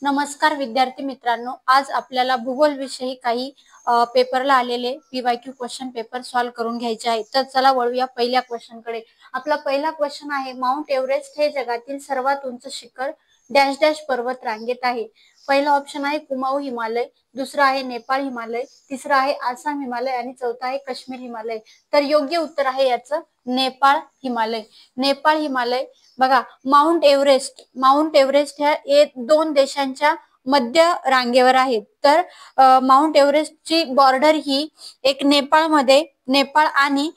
नमस्कार विद्यार्थी मित्रांनो, आज आपल्याला भूगोल विषयी काही पेपरला आलेले पीवायक्यू क्वेश्चन पेपर सॉल्व्ह करून घ्यायचे आहे। तर चला वळूया पहिल्या क्वेश्चन कडे। आपला पहिला क्वेश्चन आहे, माउंट एव्हरेस्ट हे जगातील सर्वात उंच शिखर डॅश डॅश पर्वत रांगेत आहे। पहिला ऑप्शन आहे कुमाऊ हिमालय, दुसरा आहे नेपाळ हिमालय, तिसरा आहे आसाम हिमालय आणि चौथा आहे काश्मीर हिमालय। तर योग्य उत्तर आहे याचं नेपाळ हिमालय। नेपाळ हिमालय बघा, माउंट एव्हरेस्ट ह्या दोन देशांच्या मध्य रांगेवर आहे। तर माउंट एव्हरेस्टची बॉर्डर ही एक नेपाळ आणि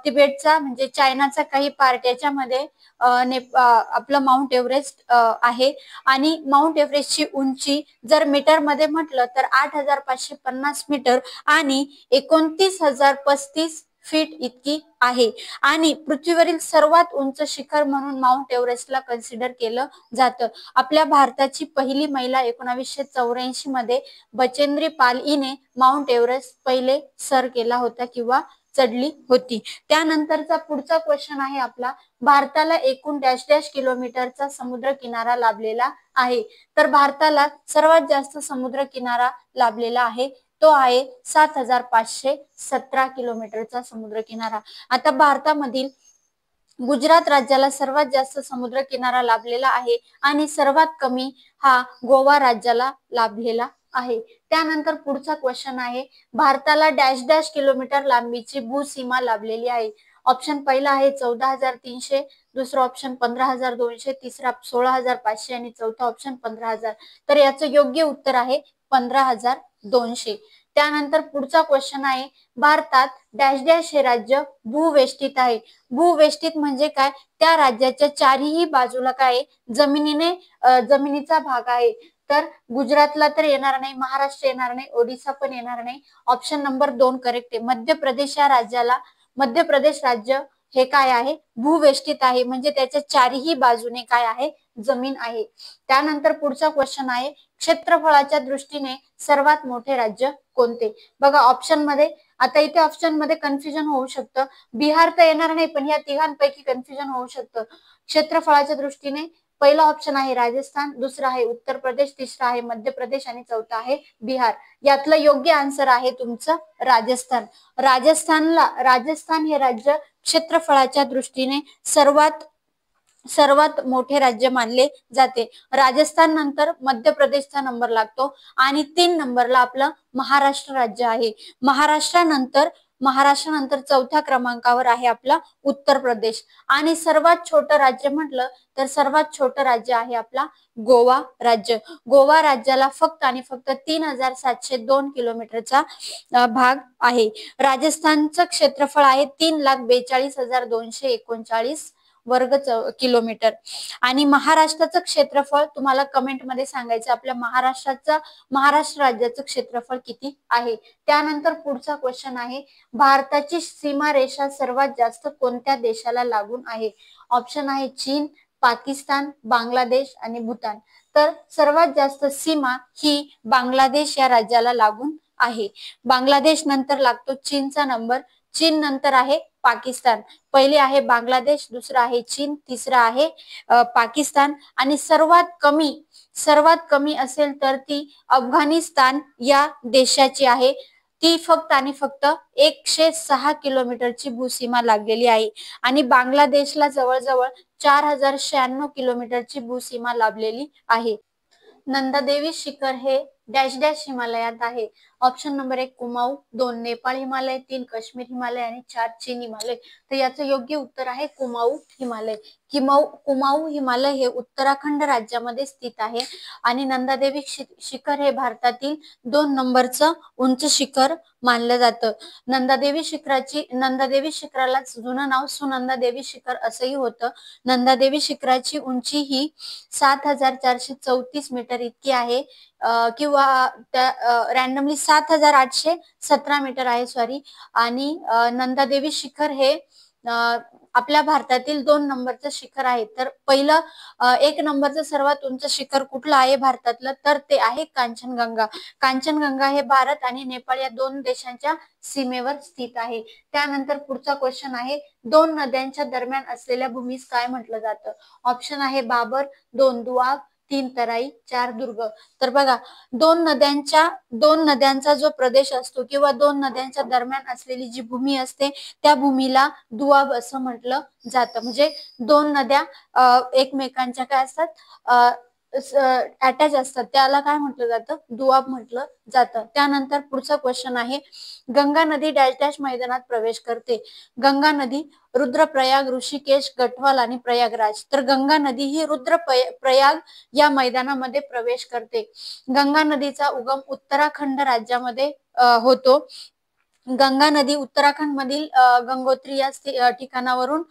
तिबेटचा म्हणजे चायनाचा काही पार्ट याच्यामध्ये आपलं माउंट एव्हरेस्ट आहे। आणि माउंट एव्हरेस्टची उंची जर मीटर मध्ये म्हटलं तर 8550 मीटर आणि 29035 फीट इतकी आहे। आणि पृथ्वीवरील सर्वात उंच शिखर म्हणून माउंट एव्हरेस्टला कन्सिडर केलं जातं। आपल्या भारताची पहिली महिला 1984 मध्ये बचेंद्री पाल हिने माउंट एव्हरेस्ट पहिले सर केला होता किंवा चढली होती। त्यानंतरचा पुढचा क्वेश्चन आहे आपला, भारताला एकूण डॅश डॅश किलोमीटरचा समुद्र किनारा लाभलेला आहे। तर भारताला सर्वात जास्त समुद्र किनारा लाभलेला आहे, तो आहे 7517 किलोमीटरचा समुद्र किनारा। आता भारतामधील गुजरात राज्याला सर्वात जास्त समुद्र किनारा लाभलेला आहे आणि सर्वात कमी हा गोवा राज्याला लाभलेला आहे। त्यानंतर पुढचा क्वेश्चन आहे, भारताला डॅश डॅश किलोमीटर लांबीची भूसीमा लाभलेली आहे। ऑप्शन पहिला आहे 14300, दुसरा ऑप्शन 15200, तिसरा 16500 आणि चौथा ऑप्शन 15000। तर याचं योग्य उत्तर आहे 15200। त्यानंतर पुढचा क्वेश्चन आहे, भारतात डॅश डॅश हे राज्य भूवेष्टित आहे। भूवेष्टित म्हणजे काय, त्या राज्याच्या चारही बाजूला काय जमिनीचा भाग आहे। तर गुजरातला तर येणार नाही, महाराष्ट्र येणार नाही, ओडिसा पण येणार नाही। ऑप्शन नंबर 2 करेक्ट आहे। मध्य प्रदेश राज्य हे काय आहे, भूवेष्टित आहे, म्हणजे त्याच्या चारही बाजूने काय आहे, जमीन आहे। त्यानंतर पुढचा क्वेश्चन आहे, क्षेत्रफळाच्या दृष्टीने सर्वात मोठे राज्य कोणते। बघा ऑप्शन मध्ये, आता इथे ऑप्शन मध्ये कन्फ्युजन होऊ शकतं, बिहार तर येणार नाही पण या तिघांपैकी कन्फ्युजन होऊ शकतं। क्षेत्रफळाच्या दृष्टीने पहिला ऑप्शन आहे राजस्थान, दुसरा आहे उत्तर प्रदेश, तिसरा आहे मध्य प्रदेश आणि चौथा आहे बिहार। यातलं योग्य आन्सर आहे तुमचं राजस्थान। राजस्थान हे राज्य क्षेत्रफळाच्या दृष्टीने सर्वात मोठे राज्य मानले जाते। राजस्थान नंतर मध्य प्रदेशचा नंबर लागतो आणि 3 नंबरला आपलं महाराष्ट्र राज्य आहे। महाराष्ट्रानंतर चौथ्या क्रमांकावर आहे आपला उत्तर प्रदेश। आणि सर्वात छोटं राज्य म्हटलं तर सर्वात छोटं राज्य आहे आपला गोवा राज्य। गोवा राज्याला फक्त आणि फक्त 3702 किलोमीटरचा भाग आहे। राजस्थानचं क्षेत्रफळ आहे 3,42,239 वर्ग किलोमीटर। आणि महाराष्ट्राचं क्षेत्रफळ तुम्हाला कमेंट मध्ये सांगायचं, आपल्या महाराष्ट्र राज्याचं क्षेत्रफळ किती आहे। त्यानंतर पुढचा क्वेश्चन आहे, भारताची सीमारेषा सर्वात जास्त कोणत्या देशाला लागून आहे। ऑप्शन आहे चीन, पाकिस्तान, बांगलादेश आणि भूतान। तर सर्वात जास्त सीमा ही बांगलादेश या राज्याला लागून आहे। बांगलादेश नंतर लागतो चीनचा नंबर, चीन नंतर आहे पाकिस्तान। पहिले आहे बांगलादेश, दुसरा आहे चीन, तिसरा आहे पाकिस्तान आणि सर्वात कमी असेल तर ती अफगाणिस्तान या देशाची आहे। ती फक्त आणि फक्त 106 किलोमीटरची भूसीमा लागलेली आहे। आणि बांगलादेशला जवळजवळ 4096 किलोमीटरची भूसीमा लाभलेली आहे। नंदादेवी शिखर हे डॅश डॅश हिमालयात आहे। ऑप्शन नंबर 1 कुमाऊ, 2 नेपाळ हिमालय, 3 काश्मीर हिमालय आणि 4 चीन हिमालय। तर याचं योग्य उत्तर आहे कुमाऊ हिमालय। कुमाऊ हिमालय हे उत्तराखंड राज्यामध्ये स्थित आहे। आणि नंदादेवी शिखर हे भारतातील 2 नंबरचं उंच शिखर मानलं जातं। नंदादेवी शिखराला जुनं नाव सुनंदा देवी शिखर असंही होतं। नंदादेवी शिखराची उंची ही 7434 मीटर इतकी आहे, किंवा रॅन्डमली 7817 मीटर आहे सॉरी। आणि नंदादेवी शिखर हे आपल्या भारतातील 2 नंबरचं शिखर आहे। तर पहिलं 1 नंबरचं सर्वात उंच शिखर कुठलं आहे भारतातलं, तर ते आहे कांचनगंगा। कांचनगंगा हे भारत आणि नेपाळ या 2 देशांच्या सीमेवर स्थित आहे। त्यानंतर पुढचा क्वेश्चन आहे, 2 नद्यांच्या दरम्यान असलेल्या भूमीस काय म्हटलं जातं। ऑप्शन आहे बाबर, 2 दुआब, 3 तराई, 4 दुर्ग. तर बघा दोन नद्यांचा जो प्रदेश असतो किंवा दोन नद्यांच्या दरम्यान असलेली जी भूमी असते त्या भूमीला दुआब असं म्हटलं जातं. म्हणजे दोन नद्या एकमेकांच्या काय असतात, अटॅच असतात, त्याला काय म्हटलं जातं, दुआब म्हटलं जातं. त्यानंतर पुढचा क्वेश्चन आहे, गंगा नदी डॅश डॅश मैदानात प्रवेश करते. गंगा नदी रुद्रप्रयाग, ऋषिकेश, गढवाल आणि प्रयागराज. तर गंगा नदी ही रुद्रप्रयाग या मैदानामध्ये प्रवेश करते. गंगा नदीचा उगम उत्तराखंड राज्यामध्ये होतो. गंगा नदी उत्तराखंड मधील गंगोत्री या ठिकाणावरून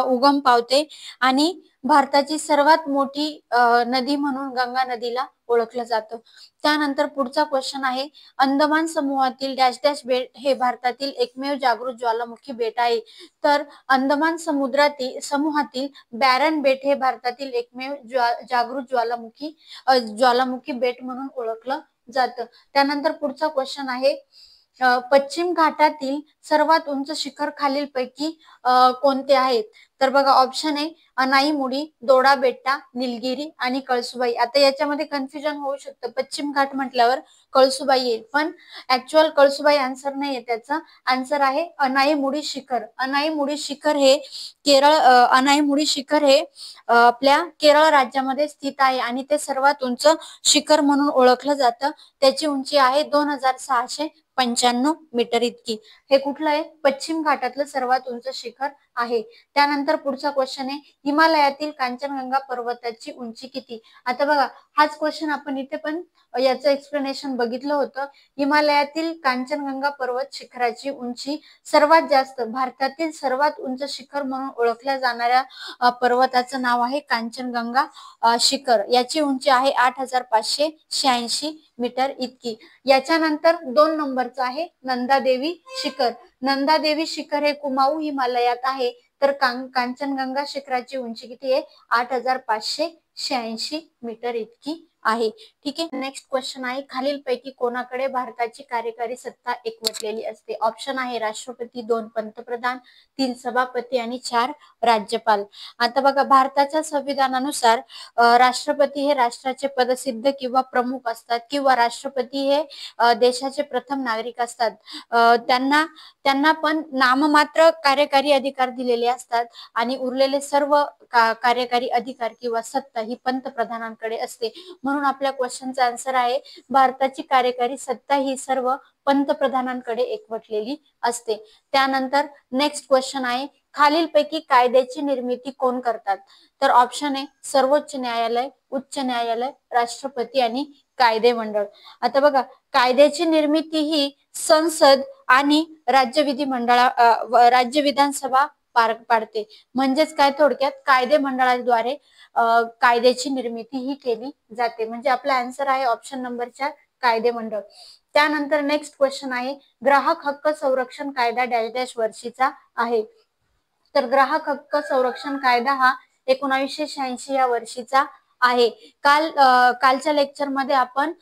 उगम पावते आणि भारताची सर्वात मोठी नदी म्हणून गंगा नदीला ओळखलं जातं. त्यानंतर पुढचा क्वेश्चन आहे, अंदमान समूहातील डॅश डॅश बेट हे भारतातील एकमेव जागृत ज्वालामुखी बेट आहे. तर अंदमान समूहातील बॅरन बेट हे भारतातील एकमेव जागृत ज्वालामुखी बेट म्हणून ओळखलं जातं. त्यानंतर पुढचा क्वेश्चन आहे, पश्चिम घाटातील सर्वात उंच शिखर खालीलपैकी कोणते आहेत. तर बघा ऑप्शन आहे अनाईमुडी, दोडा बेट्टा, निलगिरी आणि कळसुबाई. आता याच्यामध्ये कन्फ्युजन होऊ शकतं, पश्चिम घाट म्हटल्यावर कळसुबाई येईल, पण ऍक्च्युअल कळसुबाई आन्सर नाहीये, त्याचा आन्सर आहे अनाईमुडी शिखर. अनाईमुडी शिखर हे आपल्या केरळ राज्यामध्ये स्थित आहे आणि ते सर्वात उंच शिखर म्हणून ओळखलं जातं. त्याची उंची आहे 2695 मीटर इतकी. हे कुठलं आहे, पश्चिम घाटातलं सर्वात उंच शिखर आहे. त्यानंतर पुढचा क्वेश्चन आहे, हिमालयातील कांचनगंगा पर्वताची उंची किती. आता बघा हाच क्वेश्चन आपण इथे पण याचं एक्सप्लेनेशन बघितलं होतं. हिमालयातील कांचनगंगा पर्वत शिखराची उंची सर्वात जास्त, भारतातील सर्वात उंच शिखर म्हणून ओळखल्या जाणाऱ्या पर्वताचं नाव आहे कांचनगंगा शिखर. याची उंची आहे 8586 मीटर इतकी. याच्यानंतर 2 नंबरचं आहे नंदादेवी शिखर. नंदादेवी शिखर हे कुमाऊ हिमालयात आहे. तर कांचनगंगा शिखराची उंची किती आहे, 8586 मीटर इतकी आहे. ठीक आहे. नेक्स्ट क्वेश्चन आहे, खालीलपैकी कोणाकडे भारताची कार्यकारी सत्ता एकवटलेली असते. ऑप्शन आहे राष्ट्रपती, 2 पंतप्रधान, 3 सभापती आणि 4 राज्यपाल. आता बघा भारताच्या संविधानानुसार राष्ट्रपती हे राष्ट्राचे पदसिद्ध किंवा प्रमुख असतात किंवा राष्ट्रपती हे देशाचे प्रथम नागरिक असतात. त्यांना पण नाममात्र कार्यकारी अधिकार दिलेले असतात आणि उरलेले सर्व कार्यकारी अधिकार किंवा सत्ता ही पंतप्रधानांकडे असते. म्हणून आपल्या क्वेश्चनचा आन्सर आहे भारताची कार्यकारी सत्ता ही सर्व पंतप्रधानांकडे एकवटलेली असते. त्यानंतर नेक्स्ट क्वेश्चन आहे, खालीलपैकी कायद्याची निर्मिती कोण करतात. तर ऑप्शन आहे सर्वोच्च न्यायालय, उच्च न्यायालय, राष्ट्रपती आणि कायदे मंडळ. आता बघा कायद्याची निर्मिती ही संसद आणि राज्य विधानसभा पार पाडते. म्हणजेच काय, थोडक्यात कायदे मंडळाद्वारे कायद्याची निर्मिती ही केली जाते. म्हणजे आपला आन्सर आहे ऑप्शन नंबर 4 कायदे मंडळ. त्यानंतर नेक्स्ट क्वेश्चन आहे, ग्राहक हक्क संरक्षण कायदा डॅश डॅश वर्षीचा आहे. तर ग्राहक हक्क संरक्षण कायदा हा 1986 या वर्षीचा आहे. कालच्या लेक्चर मध्ये आपण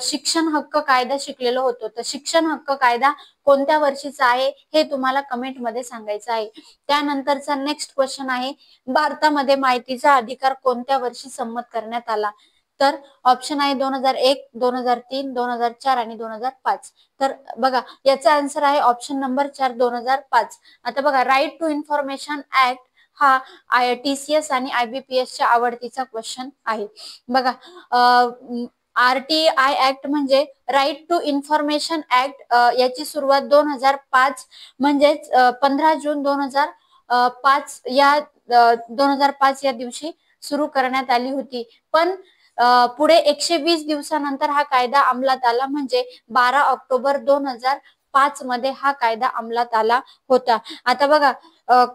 शिक्षण हक्क कायदा शिकलेलो होतो. तर शिक्षण हक्क कायदा कोणत्या वर्षीचा आहे हे तुम्हाला कमेंट मध्ये सांगायचं आहे. त्यानंतरचा नेक्स्ट क्वेश्चन आहे, भारतामध्ये माहितीचा अधिकार कोणत्या वर्षी संमत करण्यात आला. तर ऑप्शन आहे 2001, 2003, 2004 आणि 2005. तर बघा याचा आन्सर आहे ऑप्शन नंबर 4 2005. आता बघा राईट टू इन्फॉर्मेशन ऍक्ट हा TCS आणि IBPS च्या आवडतीचा क्वेश्चन आहे. बघा RTI ऍक्ट म्हणजे राईट टू इन्फॉर्मेशन ऍक्ट, याची सुरुवात 2005 म्हणजेच 15 जून 2005 या दिवशी सुरू करण्यात आली होती. पण पुढे 120 दिवसानंतर हा कायदा अंमलात आला. म्हणजे 12 ऑक्टोबर 2005 मध्ये हा कायदा अंमलात आला होता. आता बघा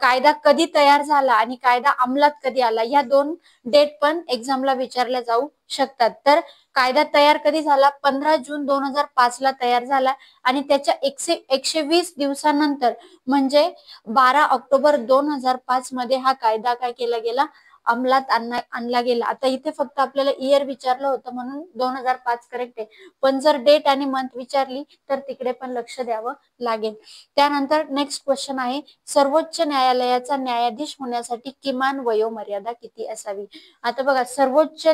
कायदा कधी तयार झाला आणि कायदा अंमलात कधी आला या 2 डेट पण एक्झामला विचारल्या जाऊ शकतात. तर कायदा तयार कधी झाला, 15 जून 2005 ला तयार झाला आणि त्याच्या 120 दिवसानंतर म्हणजे 12 ऑक्टोबर 2005 मध्ये हा कायदा काय केला गेला, अंमलात आणला गेला. आता इथे फक्त आपल्याला इयर विचारलं होतं म्हणून 2005 करेक्ट आहे, पण जर डेट आणि मंथ विचारली तर तिकडे पण लक्ष द्यावं लागेल. त्यानंतर नेक्स्ट क्वेश्चन आहे, सर्वोच्च न्यायालयाचा न्यायाधीश होण्यासाठी किमान वयोमर्यादा किती असावी? आता बघा, सर्वोच्च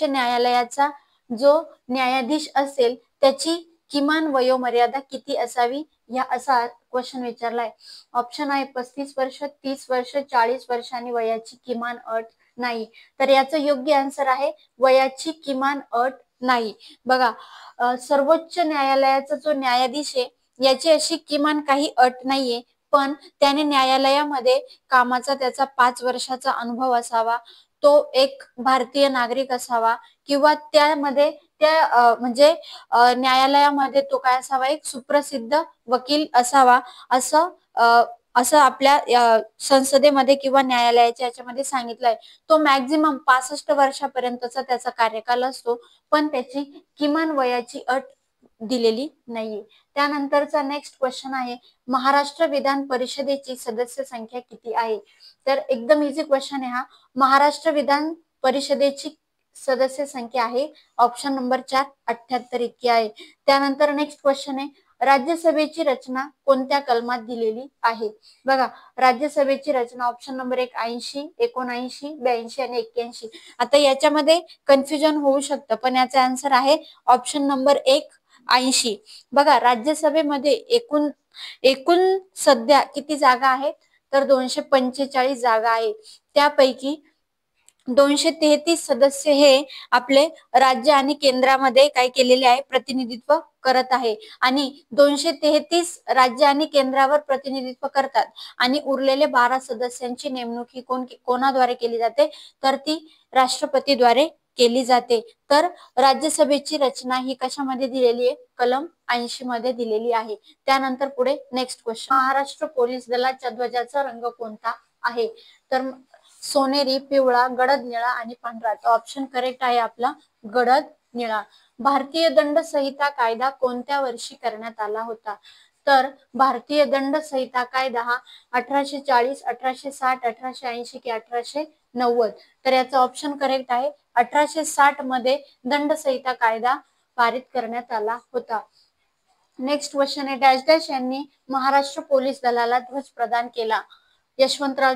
न्यायालयाचा जो न्यायाधीश असेल त्याची किमान वयोमर्यादा किती असावी, या असा क्वेश्चन विचारलाय. ऑप्शन आहे 35 वर्ष, 30 वर्ष, 40 वर्ष आणि वयाची किमान अट नाही. तर याचं योग्य आन्सर आहे वयाची किमान अट नाही. बघा, सर्वोच्च न्यायालयाचा जो न्यायाधीश आहे याची अशी किमान काही अट नाहीये, पण त्याने न्यायालयामध्ये कामाचा त्याचा 5 वर्षाचा अनुभव असावा, तो एक भारतीय नागरिक असावा, किंवा त्यामध्ये म्हणजे न्यायालयामध्ये तो काय असावा, एक सुप्रसिद्ध वकील असावा, असं आपल्या संसदेमध्ये किंवा न्यायालयाच्या याच्यामध्ये सांगितलंय. तो मॅक्झिमम 65 वर्षापर्यंतचा त्याचा कार्यकाल असतो, पण त्याची किमान वयाची अट दिलेली नाहीये. त्यानंतरचा नेक्स्ट क्वेश्चन आहे, महाराष्ट्र विधान परिषदेची सदस्य संख्या किती आहे? तर एकदम इझी क्वेश्चन आहे हा. महाराष्ट्र विधान परिषदेची सदस्य संख्या आहे ऑप्शन नंबर 4 78 इतकी आहे. त्यानंतर नेक्स्ट क्वेश्चन आहे, राज्यसभेची रचना कोणत्या कलमात दिलेली आहे? बघा, राज्यसभेची रचना ऑप्शन नंबर 1 80, 79, 82 आणि 81. आता याच्यामध्ये कन्फ्युजन होऊ शकतं, पण याचा आन्सर आहे ऑप्शन नंबर 1 80. बघा, राज्यसभेमध्ये एकूण सध्या किती जागा आहेत? तर 245 जागा आहे. त्यापैकी 233 सदस्य हे आपले राज्य आणि केंद्रामध्ये काय केलेले आहे, प्रतिनिधित्व करत आहे. आणि 233 राज्य आणि केंद्रावर प्रतिनिधित्व करतात आणि उरलेले 12 सदस्यांची नेमणूक ही कोणाद्वारे केली जाते? तर ती राष्ट्रपतीद्वारे केली जाते. तर राज्यसभेची रचना ही कशामध्ये दिलेली आहे? कलम 80 मध्ये दिलेली आहे. त्यानंतर पुढे नेक्स्ट क्वेश्चन, महाराष्ट्र पोलीस दलाच्या ध्वजाचा रंग कोणता आहे? तर सोनेरी, पिवळा, गडद निळा आणि पांढरा. तर ऑप्शन करेक्ट आहे आपला गडद निळा. भारतीय दंड संहिता कायदा कोणत्या वर्षी करण्यात आला होता? तर भारतीय दंड संहिता कायदा हा 1840, 1860, 1880 की 1890. तर याचा ऑप्शन करेक्ट आहे 1860 मध्ये दंड संहिता कायदा पारित करण्यात आला होता. नेक्स्ट क्वेश्चन आहे, डॅश डॅश यांनी महाराष्ट्र पोलीस दलाला ध्वज प्रदान केला? यशवंतराव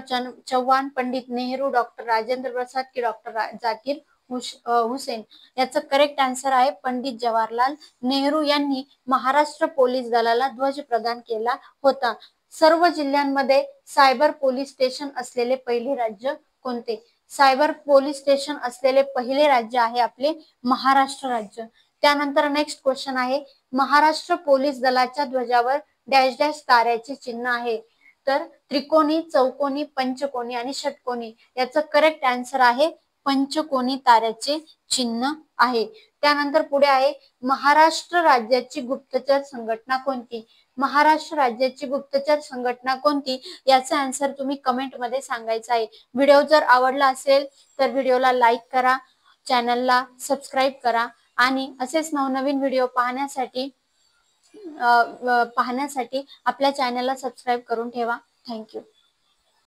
चव्हाण, पंडित नेहरू, डॉक्टर राजेंद्र प्रसाद की डॉक्टर जाकीर हुसेन. याचं करेक्ट आन्सर आहे पंडित जवाहरलाल नेहरू यांनी महाराष्ट्र पोलीस दलाला ध्वज प्रदान केला होता. सर्व जिल्ह्यांमध्ये सायबर पोलीस स्टेशन असलेले पहिले राज्य कोणते? सायबर पोलीस स्टेशन असलेले पहिले राज्य आहे आपले महाराष्ट्र राज्य. त्यानंतर नेक्स्ट क्वेश्चन आहे, महाराष्ट्र पोलीस दलाच्या ध्वजावर डॅश डॅश ताऱ्याचे चिन्ह आहे? तर त्रिकोणी, चौकोनी, पंचकोनी आणि षटकोनी. याचं करेक्ट आन्सर आहे पंचकोनी ताऱ्याचे चिन्ह आहे. त्यानंतर पुढे आहे, महाराष्ट्र राज्याची गुप्तचर संघटना कोणती? महाराष्ट्र राज्याची गुप्तचर संघटना कोणती? याचा आन्सर तुम्ही कमेंट मध्ये सांगायचा आहे. व्हिडिओ जर आवडला असेल तर व्हिडिओला लाईक करा, चॅनलला सबस्क्राईब करा आणि असेच नवनवीन व्हिडिओ पाहण्यासाठी आपल्या चॅनलला सबस्क्राईब करून ठेवा. थँक्यू.